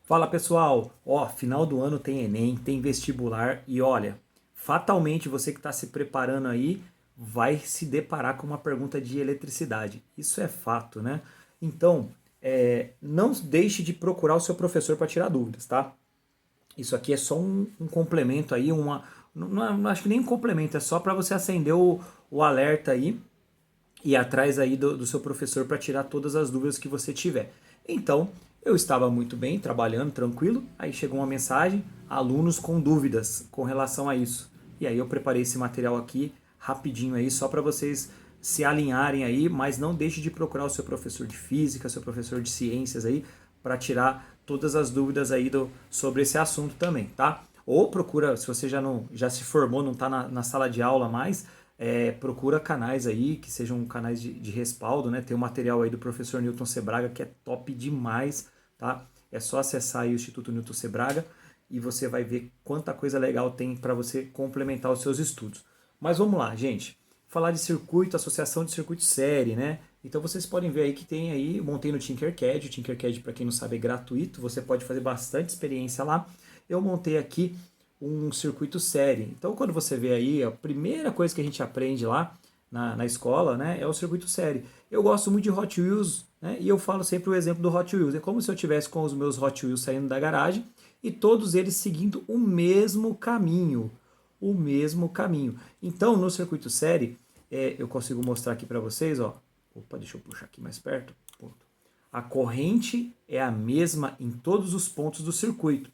Fala pessoal, ó, final do ano tem Enem, tem vestibular e olha, fatalmente você que está se preparando aí vai se deparar com uma pergunta de eletricidade. Isso é fato, né? Então, não deixe de procurar o seu professor para tirar dúvidas, tá? Isso aqui é só um complemento aí, não acho que nem um complemento, é só para você acender o alerta aí e atrás aí do seu professor para tirar todas as dúvidas que você tiver. Então, eu estava muito bem, trabalhando, tranquilo, aí chegou uma mensagem, alunos com dúvidas com relação a isso. E aí eu preparei esse material aqui rapidinho aí, só para vocês se alinharem aí, mas não deixe de procurar o seu professor de física, seu professor de ciências aí, para tirar todas as dúvidas aí sobre esse assunto também, tá? Ou procura, se você já se formou, não está na sala de aula mais, procura canais aí que sejam canais de respaldo, né? Tem o material aí do professor Newton Sebraga que é top demais, tá? É só acessar aí o Instituto Newton Sebraga e você vai ver quanta coisa legal tem para você complementar os seus estudos. Mas vamos lá, gente. Falar de circuito, associação de circuito série, né? Então vocês podem ver aí que tem aí, montei no Tinkercad. O Tinkercad, para quem não sabe, é gratuito, você pode fazer bastante experiência lá. Eu montei aqui um circuito série. Então, quando você vê aí, a primeira coisa que a gente aprende lá na escola, né, é o circuito série. Eu gosto muito de Hot Wheels, né, e eu falo sempre o exemplo do Hot Wheels. É como se eu tivesse com os meus Hot Wheels saindo da garagem e todos eles seguindo o mesmo caminho. O mesmo caminho. Então, no circuito série, eu consigo mostrar aqui para vocês, ó. Opa, deixa eu puxar aqui mais perto. Ponto. A corrente é a mesma em todos os pontos do circuito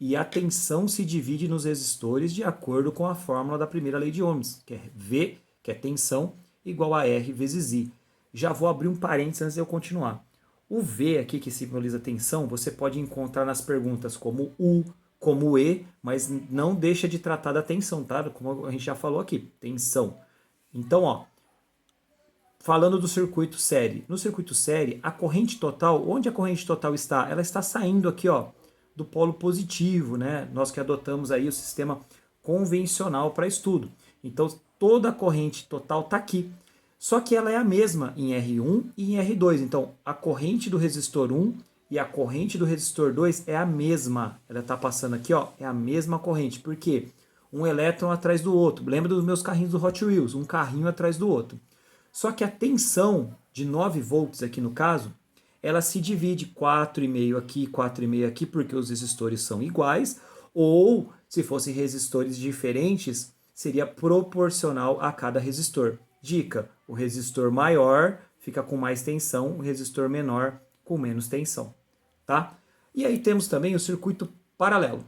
e a tensão se divide nos resistores de acordo com a fórmula da primeira lei de Ohms, que é V, que é tensão, igual a R vezes I. Já vou abrir um parênteses antes de eu continuar. O V aqui, que simboliza tensão, você pode encontrar nas perguntas como U, como E, mas não deixa de tratar da tensão, tá? Como a gente já falou aqui, tensão. Então, ó, falando do circuito série. No circuito série, a corrente total, onde a corrente total está? Ela está saindo aqui, ó, do polo positivo, né? Nós que adotamos aí o sistema convencional para estudo. Então, toda a corrente total está aqui. Só que ela é a mesma em R1 e em R2. Então, a corrente do resistor 1 e a corrente do resistor 2 é a mesma. Ela está passando aqui, ó, é a mesma corrente. Por quê? Um elétron atrás do outro. Lembra dos meus carrinhos do Hot Wheels? Um carrinho atrás do outro. Só que a tensão de 9 volts aqui no caso, ela se divide 4,5 aqui, 4,5 aqui, porque os resistores são iguais, ou se fossem resistores diferentes, seria proporcional a cada resistor. Dica: o resistor maior fica com mais tensão, o resistor menor com menos tensão, tá? E aí temos também o circuito paralelo,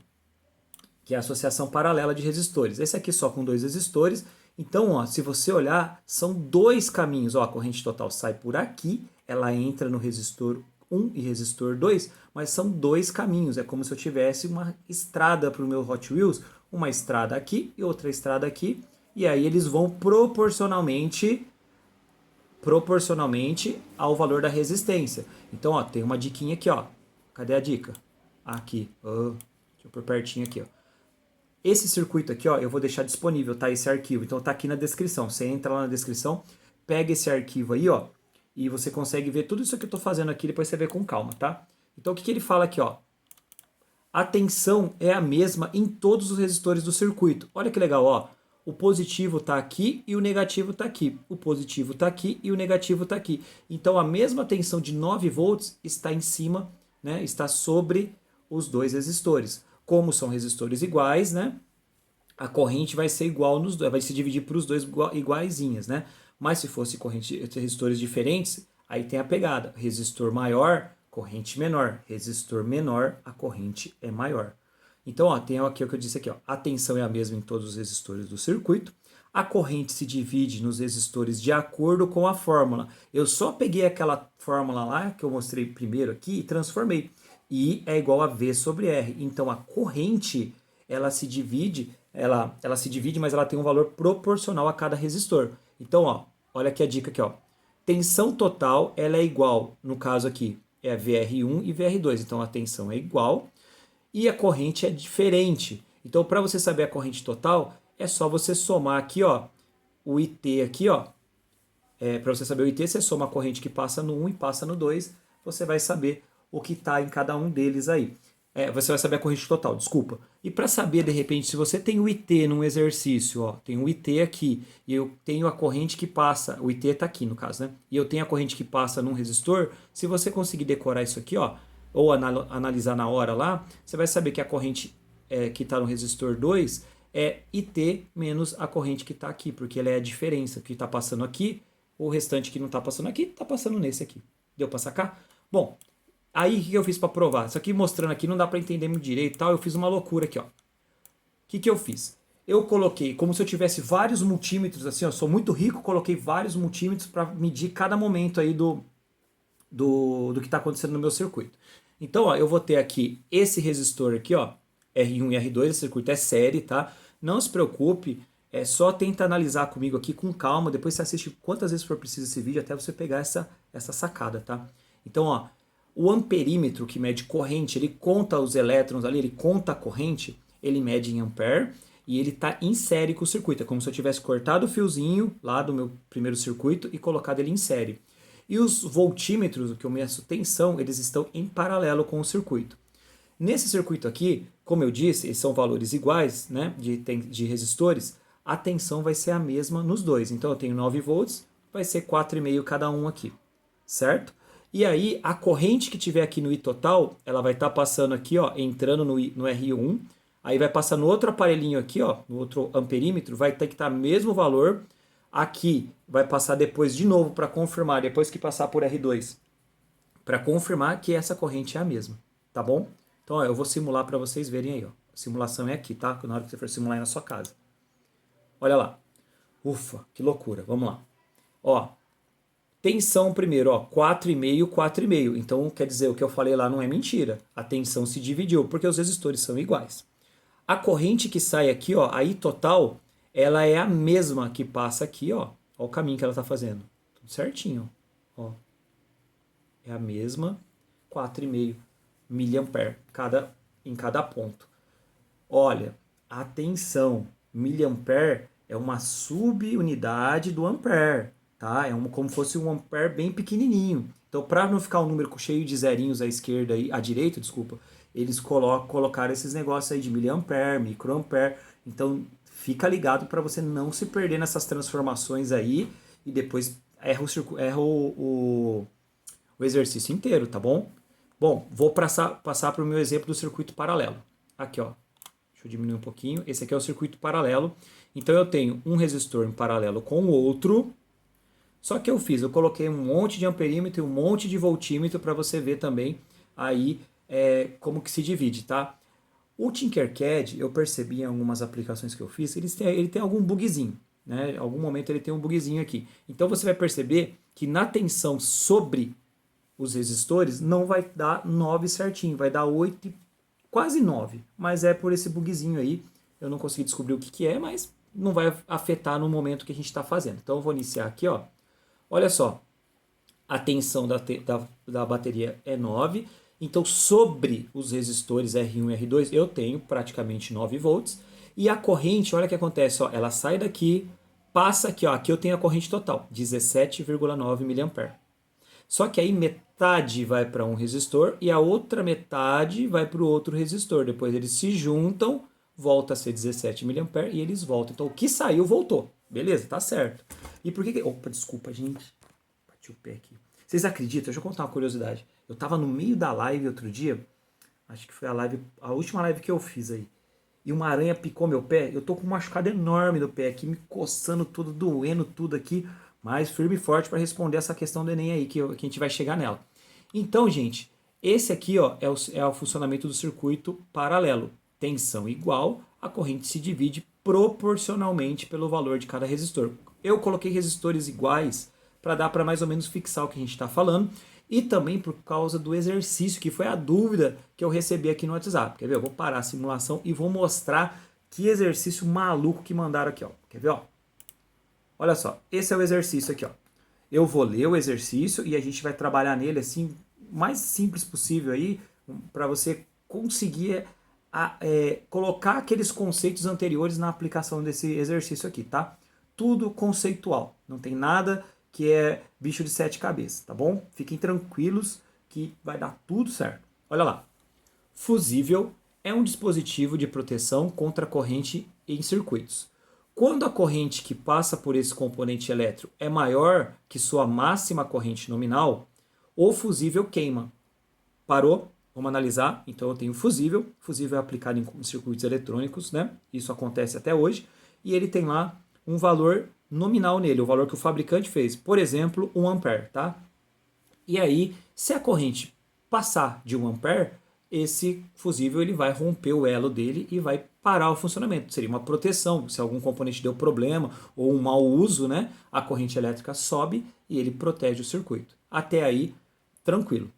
que é a associação paralela de resistores. Esse aqui só com dois resistores. Então, ó, se você olhar, são dois caminhos. Ó, a corrente total sai por aqui, ela entra no resistor 1 e resistor 2, mas são dois caminhos. É como se eu tivesse uma estrada para o meu Hot Wheels, uma estrada aqui e outra estrada aqui, e aí eles vão proporcionalmente ao valor da resistência. Então, ó, tem uma diquinha aqui, ó. Cadê a dica? Aqui. Deixa eu pôr pertinho aqui, ó. Esse circuito aqui, ó, eu vou deixar disponível, tá? Esse arquivo. Então tá aqui na descrição. Você entra lá na descrição, pega esse arquivo aí, ó, e você consegue ver tudo isso que eu tô fazendo aqui, depois você vê com calma, tá? Então o que ele fala aqui, ó? A tensão é a mesma em todos os resistores do circuito. Olha que legal, ó. O positivo está aqui e o negativo está aqui. O positivo está aqui e o negativo está aqui. Então a mesma tensão de 9 volts está em cima, né? Está sobre os dois resistores. Como são resistores iguais, né? A corrente vai ser igual nos dois, vai se dividir para os dois iguaizinhas, né? Mas se fosse resistores diferentes, aí tem a pegada. Resistor maior, corrente menor. Resistor menor, a corrente é maior. Então, ó, tem aqui o que eu disse aqui, ó. A tensão é a mesma em todos os resistores do circuito. A corrente se divide nos resistores de acordo com a fórmula. Eu só peguei aquela fórmula lá que eu mostrei primeiro aqui e transformei. I é igual a V sobre R. Então a corrente, ela se divide, mas ela tem um valor proporcional a cada resistor. Então, ó, olha aqui a dica aqui, ó. Tensão total, ela é igual, no caso aqui, é VR1 e VR2. Então a tensão é igual e a corrente é diferente. Então, para você saber a corrente total, é só você somar aqui, ó, o IT aqui, ó. Para você saber o IT, você soma a corrente que passa no 1 e passa no 2, você vai saber o que está em cada um deles aí. Você vai saber a corrente total, desculpa. E para saber, de repente, se você tem o IT num exercício, ó, tem o IT aqui, e eu tenho a corrente que passa, o IT está aqui no caso, né? E eu tenho a corrente que passa num resistor, se você conseguir decorar isso aqui, ó, ou analisar na hora lá, você vai saber que a corrente que está no resistor 2 é IT menos a corrente que está aqui, porque ela é a diferença, que está passando aqui, o restante que não está passando aqui, está passando nesse aqui. Deu para sacar? Bom, aí o que eu fiz para provar? Isso aqui mostrando aqui não dá para entender muito direito e tal. Eu fiz uma loucura aqui, ó. O que eu fiz? Eu coloquei como se eu tivesse vários multímetros, assim, ó, sou muito rico, coloquei vários multímetros para medir cada momento aí do que está acontecendo no meu circuito. Então, ó, eu vou ter aqui esse resistor aqui, ó, R1 e R2, esse circuito é série, tá? Não se preocupe, só tenta analisar comigo aqui com calma, depois você assiste quantas vezes for preciso esse vídeo até você pegar essa sacada, tá? Então, ó, o amperímetro que mede corrente, ele conta os elétrons ali, ele conta a corrente, ele mede em ampere e ele está em série com o circuito. É como se eu tivesse cortado o fiozinho lá do meu primeiro circuito e colocado ele em série. E os voltímetros, o que eu meço tensão, eles estão em paralelo com o circuito. Nesse circuito aqui, como eu disse, eles são valores iguais, né, de resistores, a tensão vai ser a mesma nos dois. Então eu tenho 9 volts, vai ser 4,5 cada um aqui, certo? E aí a corrente que tiver aqui no I total, ela vai estar passando aqui, ó, entrando no R1, aí vai passar no outro aparelhinho aqui, ó, no outro amperímetro, vai ter que estar mesmo valor. Aqui vai passar depois de novo para confirmar, depois que passar por R2, para confirmar que essa corrente é a mesma, tá bom? Então, ó, eu vou simular para vocês verem aí, ó. A simulação é aqui, tá? Na hora que você for simular aí na sua casa. Olha lá. Ufa, que loucura. Vamos lá. Ó, tensão primeiro, ó, 4,5, 4,5. Então, quer dizer, o que eu falei lá não é mentira. A tensão se dividiu, porque os resistores são iguais. A corrente que sai aqui, ó, a I total, ela é a mesma que passa aqui, ó. Ó o caminho que ela está fazendo. Tudo certinho, ó. É a mesma, 4,5 miliampere em cada ponto. Olha, atenção, miliampere é uma subunidade do ampere, tá? Como fosse um ampere bem pequenininho. Então, para não ficar um número cheio de zerinhos à esquerda e à direita, desculpa, eles colocaram esses negócios aí de miliampere, microampere. Então, fica ligado para você não se perder nessas transformações aí e depois erra o exercício inteiro, tá bom? Bom, vou passar para o meu exemplo do circuito paralelo. Aqui, ó. Deixa eu diminuir um pouquinho. Esse aqui é o circuito paralelo. Então eu tenho um resistor em paralelo com o outro. Só que eu coloquei um monte de amperímetro e um monte de voltímetro para você ver também aí como que se divide, tá? O Tinkercad, eu percebi em algumas aplicações que eu fiz, ele tem algum bugzinho, né? Em algum momento ele tem um bugzinho aqui. Então você vai perceber que na tensão sobre os resistores não vai dar 9 certinho, vai dar 8, quase 9, mas é por esse bugzinho aí, eu não consegui descobrir o que é, mas não vai afetar no momento que a gente está fazendo. Então eu vou iniciar aqui, ó. Olha só, a tensão da bateria é 9, então sobre os resistores R1 e R2 eu tenho praticamente 9 volts, e a corrente, olha o que acontece, ó, ela sai daqui, passa aqui, ó, aqui eu tenho a corrente total, 17,9 mA. Só que aí metade vai para um resistor e a outra metade vai para o outro resistor. Depois eles se juntam, volta a ser 17 mA e eles voltam. Então o que saiu, voltou. Beleza, tá certo. E por que... Opa, desculpa, gente. Bati o pé aqui. Vocês acreditam? Deixa eu contar uma curiosidade. Eu tava no meio da live outro dia. Acho que foi a última live que eu fiz aí. E uma aranha picou meu pé. Eu tô com um machucado enorme no pé aqui, me coçando tudo, doendo tudo aqui. Mas firme e forte para responder essa questão do Enem aí, que a gente vai chegar nela. Então, gente, esse aqui ó, é o funcionamento do circuito paralelo. Tensão igual, a corrente se divide proporcionalmente pelo valor de cada resistor. Eu coloquei resistores iguais para dar para mais ou menos fixar o que a gente está falando. E também por causa do exercício, que foi a dúvida que eu recebi aqui no WhatsApp. Quer ver? Eu vou parar a simulação e vou mostrar que exercício maluco que mandaram aqui. Ó. Quer ver? Ó? Olha só, esse é o exercício aqui, ó. Eu vou ler o exercício e a gente vai trabalhar nele assim, o mais simples possível aí, para você conseguir colocar aqueles conceitos anteriores na aplicação desse exercício aqui, tá? Tudo conceitual, não tem nada que é bicho de 7 cabeças, tá bom? Fiquem tranquilos que vai dar tudo certo. Olha lá. Fusível é um dispositivo de proteção contra corrente em circuitos. Quando a corrente que passa por esse componente elétrico é maior que sua máxima corrente nominal, o fusível queima. Parou? Vamos analisar. Então eu tenho fusível. Fusível é aplicado em circuitos eletrônicos, né? Isso acontece até hoje. E ele tem lá um valor nominal nele, o valor que o fabricante fez. Por exemplo, 1 ampere, tá? E aí, se a corrente passar de 1 ampere, esse fusível ele vai romper o elo dele e vai parar o funcionamento. Seria uma proteção. Se algum componente deu problema ou um mau uso, né, a corrente elétrica sobe e ele protege o circuito. Até aí, tranquilo.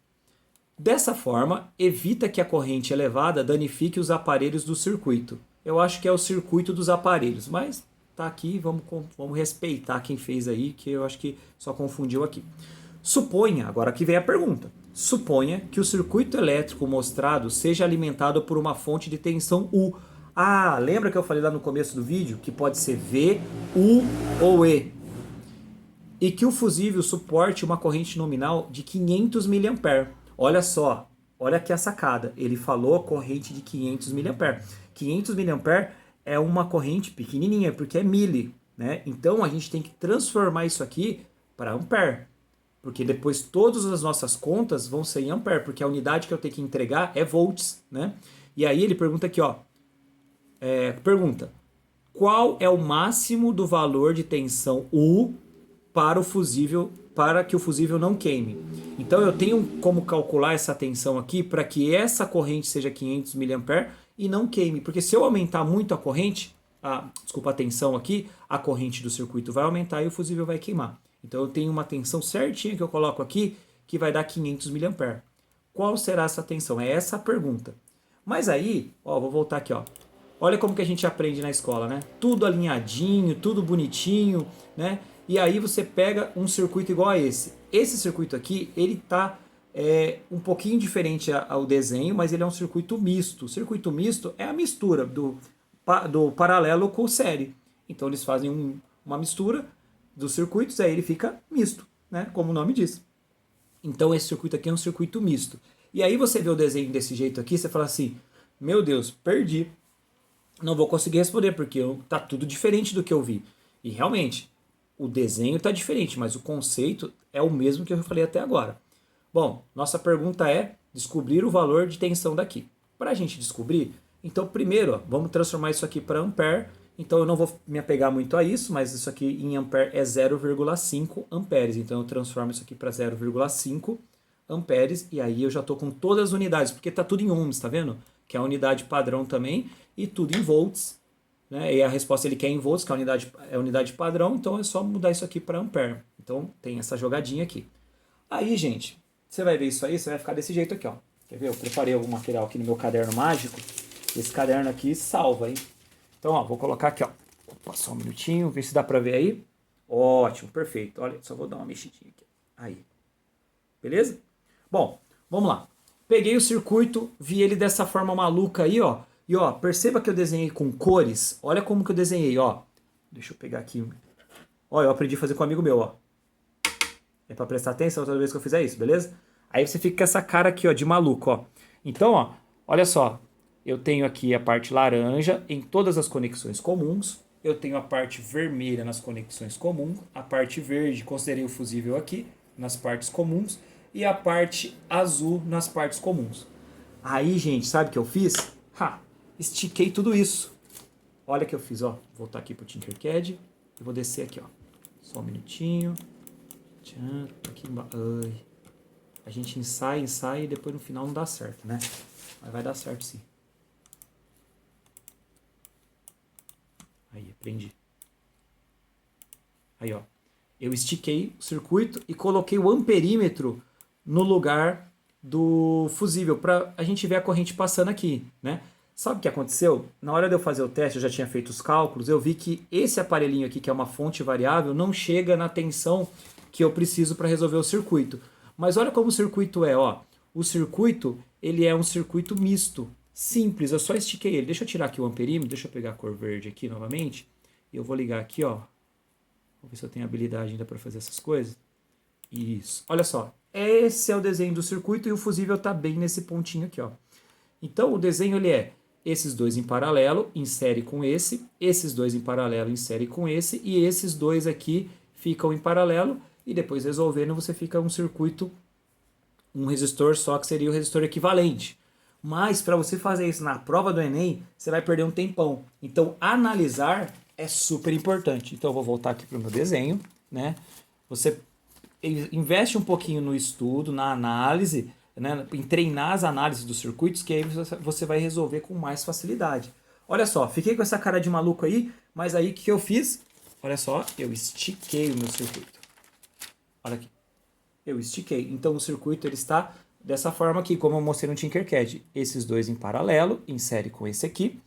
Dessa forma, evita que a corrente elevada danifique os aparelhos do circuito. Eu acho que é o circuito dos aparelhos, mas tá aqui, vamos respeitar quem fez aí, que eu acho que só confundiu aqui. Suponha, agora aqui vem a pergunta, suponha que o circuito elétrico mostrado seja alimentado por uma fonte de tensão U. Ah, lembra que eu falei lá no começo do vídeo que pode ser V, U ou E? E que o fusível suporte uma corrente nominal de 500 mA. Olha só, olha aqui a sacada. Ele falou corrente de 500 mA. 500 mA é uma corrente pequenininha, porque é mili, né? Então a gente tem que transformar isso aqui para ampere. Porque depois todas as nossas contas vão ser em ampere, porque a unidade que eu tenho que entregar é volts, né? E aí ele pergunta aqui, ó. Pergunta, qual é o máximo do valor de tensão U para o fusível, para que o fusível não queime? Então eu tenho como calcular essa tensão aqui para que essa corrente seja 500 mA e não queime, porque se eu aumentar muito a corrente, a tensão aqui, a corrente do circuito vai aumentar e o fusível vai queimar. Então eu tenho uma tensão certinha que eu coloco aqui que vai dar 500 mA. Qual será essa tensão? É essa a pergunta. Mas aí, ó, vou voltar aqui, ó. Olha como que a gente aprende na escola, né? Tudo alinhadinho, tudo bonitinho, né? E aí você pega um circuito igual a esse. Esse circuito aqui, ele tá um pouquinho diferente ao desenho, mas ele é um circuito misto. O circuito misto é a mistura do paralelo com o série. Então eles fazem uma mistura dos circuitos, aí ele fica misto, né? Como o nome diz. Então esse circuito aqui é um circuito misto. E aí você vê o desenho desse jeito aqui, você fala assim, meu Deus, perdi. Não vou conseguir responder, porque tá tudo diferente do que eu vi. E realmente, o desenho tá diferente, mas o conceito é o mesmo que eu falei até agora. Bom, nossa pergunta é descobrir o valor de tensão daqui. Para a gente descobrir, então primeiro, ó, vamos transformar isso aqui para ampere. Então eu não vou me apegar muito a isso, mas isso aqui em ampere é 0,5 amperes. Então eu transformo isso aqui para 0,5 amperes e aí eu já estou com todas as unidades, porque está tudo em ohms, tá vendo? Que é a unidade padrão também, e tudo em volts, né? E a resposta ele quer em volts, que é a unidade padrão, então é só mudar isso aqui para ampere. Então tem essa jogadinha aqui. Aí, gente, você vai ver isso aí, você vai ficar desse jeito aqui, ó. Quer ver? Eu preparei algum material aqui no meu caderno mágico. Esse caderno aqui salva, hein? Então, ó, vou colocar aqui, ó. Opa, só um minutinho, ver se dá pra ver aí. Ótimo, perfeito. Olha, só vou dar uma mexidinha aqui. Aí. Beleza? Bom, vamos lá. Peguei o circuito, vi ele dessa forma maluca aí, ó. E ó, perceba que eu desenhei com cores. Olha como que eu desenhei, ó. Deixa eu pegar aqui. Ó, eu aprendi a fazer com um amigo meu, ó. É pra prestar atenção toda vez que eu fizer isso, beleza? Aí você fica com essa cara aqui, ó, de maluco, ó. Então, ó, olha só. Eu tenho aqui a parte laranja em todas as conexões comuns. Eu tenho a parte vermelha nas conexões comuns. A parte verde, considerei o fusível aqui, nas partes comuns. E a parte azul nas partes comuns. Aí, gente, sabe o que eu fiz? Estiquei tudo isso. Olha o que eu fiz, ó. Vou voltar aqui pro Tinkercad e vou descer aqui, ó. Só um minutinho. Aqui embaixo. A gente ensaia e depois no final não dá certo, né? Mas vai dar certo sim. Aí, aprendi. Aí, ó. Eu estiquei o circuito e coloquei o amperímetro no lugar do fusível para a gente ver a corrente passando aqui, né? Sabe o que aconteceu? Na hora de eu fazer o teste, eu já tinha feito os cálculos, eu vi que esse aparelhinho aqui, que é uma fonte variável, não chega na tensão que eu preciso para resolver o circuito. Mas olha como o circuito é, ó. O circuito, ele é um circuito misto, simples, eu só estiquei ele. Deixa eu tirar aqui o amperímetro, deixa eu pegar a cor verde aqui novamente. E eu vou ligar aqui, ó. Vou ver se eu tenho habilidade ainda para fazer essas coisas. Isso. Olha só. Esse é o desenho do circuito e o fusível está bem nesse pontinho aqui, ó. Então o desenho ele é esses dois em paralelo, insere com esse, esses dois em paralelo, insere com esse, e esses dois aqui ficam em paralelo, e depois resolvendo você fica um circuito, um resistor só que seria o resistor equivalente. Mas para você fazer isso na prova do Enem, você vai perder um tempão. Então analisar é super importante. Então eu vou voltar aqui para o meu desenho, né? Você investe um pouquinho no estudo, na análise, né, em treinar as análises dos circuitos, que aí você vai resolver com mais facilidade. Olha só, fiquei com essa cara de maluco aí, mas aí o que eu fiz? Olha só, eu estiquei o meu circuito. Olha aqui. Eu estiquei. Então o circuito ele está dessa forma aqui, como eu mostrei no Tinkercad. Esses dois em paralelo, insere com esse aqui.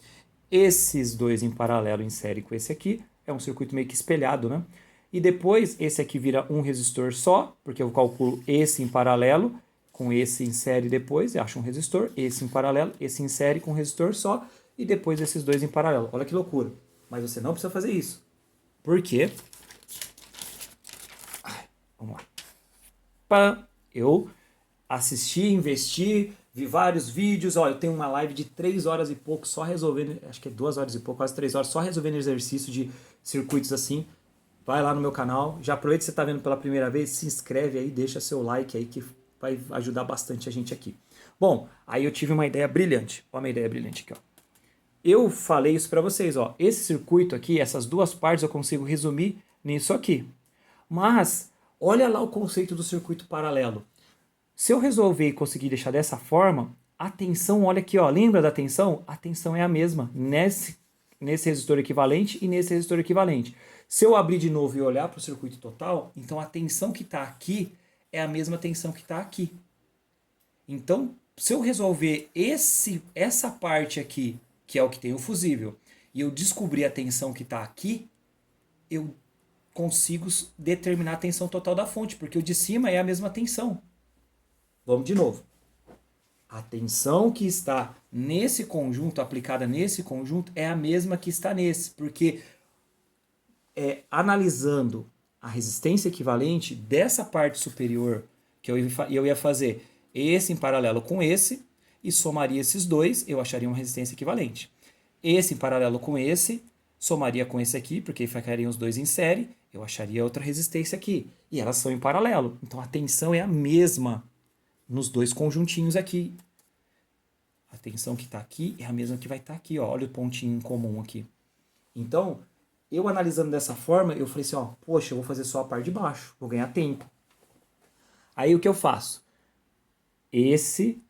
Esses dois em paralelo, insere com esse aqui. É um circuito meio que espelhado, né? E depois esse aqui vira um resistor só, porque eu calculo esse em paralelo, com esse insere depois, e acho um resistor, esse em paralelo, esse insere com um resistor só, e depois esses dois em paralelo. Olha que loucura. Mas você não precisa fazer isso. Por quê? Vamos lá. Eu assisti, investi, vi vários vídeos. Ó, eu tenho uma live de 3 horas e pouco só resolvendo, acho que é 2 horas e pouco, quase 3 horas, só resolvendo exercício de circuitos assim. Vai lá no meu canal, já aproveita que você está vendo pela primeira vez, se inscreve aí, deixa seu like aí que vai ajudar bastante a gente aqui. Bom, aí eu tive uma ideia brilhante. Olha uma ideia brilhante aqui, ó. Eu falei isso para vocês, ó. Esse circuito aqui, essas duas partes eu consigo resumir nisso aqui. Mas olha lá o conceito do circuito paralelo. Se eu resolver e conseguir deixar dessa forma, a tensão, olha aqui, ó, lembra da tensão? A tensão é a mesma nesse resistor equivalente e nesse resistor equivalente. Se eu abrir de novo e olhar para o circuito total, então a tensão que está aqui é a mesma tensão que está aqui. Então, se eu resolver essa parte aqui, que é o que tem o fusível, e eu descobrir a tensão que está aqui, eu consigo determinar a tensão total da fonte, porque o de cima é a mesma tensão. Vamos de novo. A tensão que está nesse conjunto, aplicada nesse conjunto, é a mesma que está nesse, porque analisando a resistência equivalente dessa parte superior, que eu ia fazer esse em paralelo com esse, e somaria esses dois, eu acharia uma resistência equivalente. Esse em paralelo com esse, somaria com esse aqui, porque ficariam os dois em série, eu acharia outra resistência aqui. E elas são em paralelo. Então a tensão é a mesma nos dois conjuntinhos aqui. A tensão que está aqui é a mesma que vai estar aqui. Ó. Olha o pontinho em comum aqui. Então, eu analisando dessa forma, eu falei assim, ó, poxa, eu vou fazer só a parte de baixo, vou ganhar tempo. Aí o que eu faço? Esse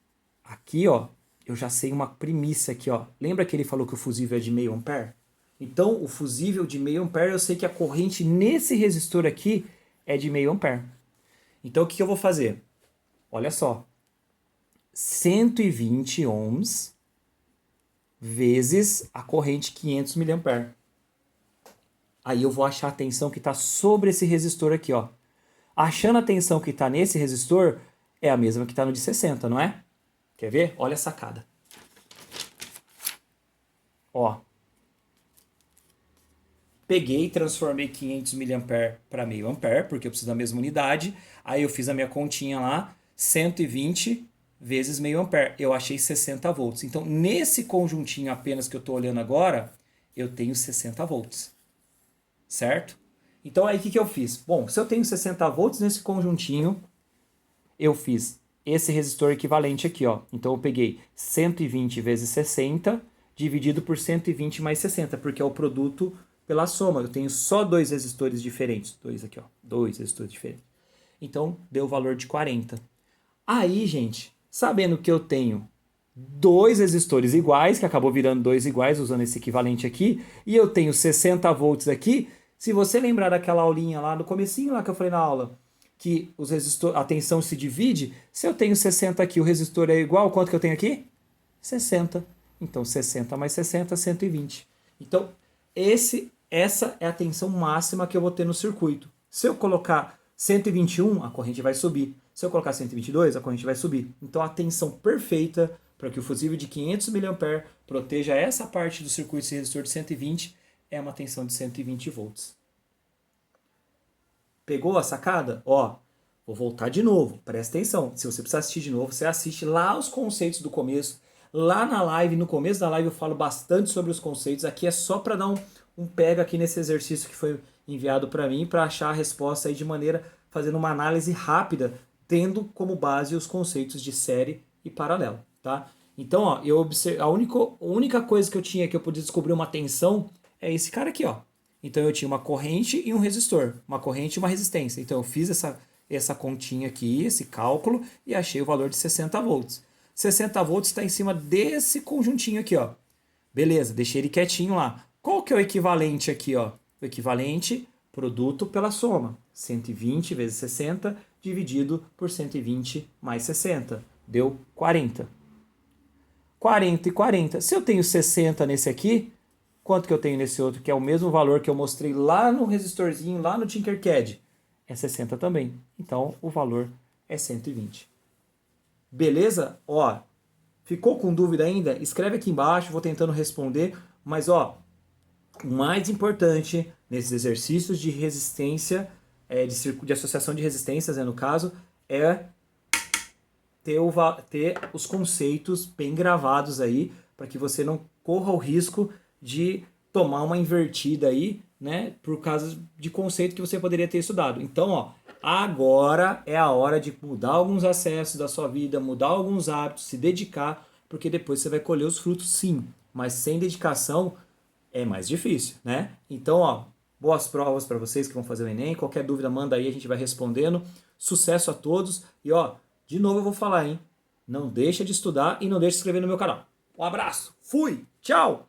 aqui, ó, eu já sei uma primícia aqui, ó. Lembra que ele falou que o fusível é de meio ampere? Então, o fusível de meio ampere, eu sei que a corrente nesse resistor aqui é de meio ampere. Então, o que eu vou fazer? Olha só. 120 ohms vezes a corrente 500 mA. Aí eu vou achar a tensão que está sobre esse resistor aqui, ó. Achando a tensão que está nesse resistor, é a mesma que está no de 60, não é? Quer ver? Olha a sacada. Ó. Peguei e transformei 500 mA para meio ampere, porque eu preciso da mesma unidade. Aí eu fiz a minha continha lá, 120 vezes meio ampere. Eu achei 60 volts. Então, nesse conjuntinho apenas que eu estou olhando agora, eu tenho 60 volts. Certo? Então, aí o que eu fiz? Bom, se eu tenho 60 volts nesse conjuntinho, eu fiz esse resistor equivalente aqui, ó. Então, eu peguei 120 vezes 60 dividido por 120 mais 60, porque é o produto pela soma. Eu tenho só dois resistores diferentes. Dois aqui, ó. Dois resistores diferentes. Então, deu o valor de 40. Aí, gente, sabendo que eu tenho dois resistores iguais, que acabou virando dois iguais usando esse equivalente aqui, e eu tenho 60 volts aqui, se você lembrar daquela aulinha lá no comecinho lá que eu falei na aula, que a tensão se divide, se eu tenho 60 aqui, o resistor é igual, quanto que eu tenho aqui? 60. Então, 60 mais 60, 120. Então, essa é a tensão máxima que eu vou ter no circuito. Se eu colocar 121, a corrente vai subir. Se eu colocar 122, a corrente vai subir. Então, a tensão perfeita para que o fusível de 500 mA proteja essa parte do circuito esse resistor de 120 é uma tensão de 120 volts. Pegou a sacada? Ó, vou voltar de novo, presta atenção. Se você precisar assistir de novo, você assiste lá os conceitos do começo, Lá na live, no começo da live, eu falo bastante sobre os conceitos. Aqui é só para dar um pega aqui nesse exercício que foi enviado para mim, para achar a resposta aí de maneira, fazendo uma análise rápida, tendo como base os conceitos de série e paralelo, tá? Então, ó, a única coisa que eu tinha que eu podia descobrir uma tensão é esse cara aqui, ó. Então eu tinha uma corrente e um resistor, uma corrente e uma resistência. Então eu fiz essa continha aqui, esse cálculo, e achei o valor de 60 volts. 60 volts está em cima desse conjuntinho aqui, ó. Beleza, deixei ele quietinho lá. Qual que é o equivalente aqui, ó? O equivalente, produto pela soma. 120 vezes 60 dividido por 120 mais 60. Deu 40. 40 e 40. Se eu tenho 60 nesse aqui, quanto que eu tenho nesse outro, que é o mesmo valor que eu mostrei lá no resistorzinho, lá no Tinkercad? É 60 também. Então, o valor é 120. Beleza? Ó, ficou com dúvida ainda? Escreve aqui embaixo, vou tentando responder. Mas, ó, o mais importante nesses exercícios de resistência, de associação de resistências, no caso, é ter os conceitos bem gravados aí, para que você não corra o risco de tomar uma invertida aí, né, por causa de conceito que você poderia ter estudado. Então, ó, agora é a hora de mudar alguns acessos da sua vida, mudar alguns hábitos, se dedicar, porque depois você vai colher os frutos, sim, mas sem dedicação é mais difícil, né? Então, ó, boas provas para vocês que vão fazer o Enem. Qualquer dúvida, manda aí, a gente vai respondendo. Sucesso a todos. E, ó, de novo eu vou falar, hein? Não deixa de estudar e não deixa de se inscrever no meu canal. Um abraço. Fui. Tchau.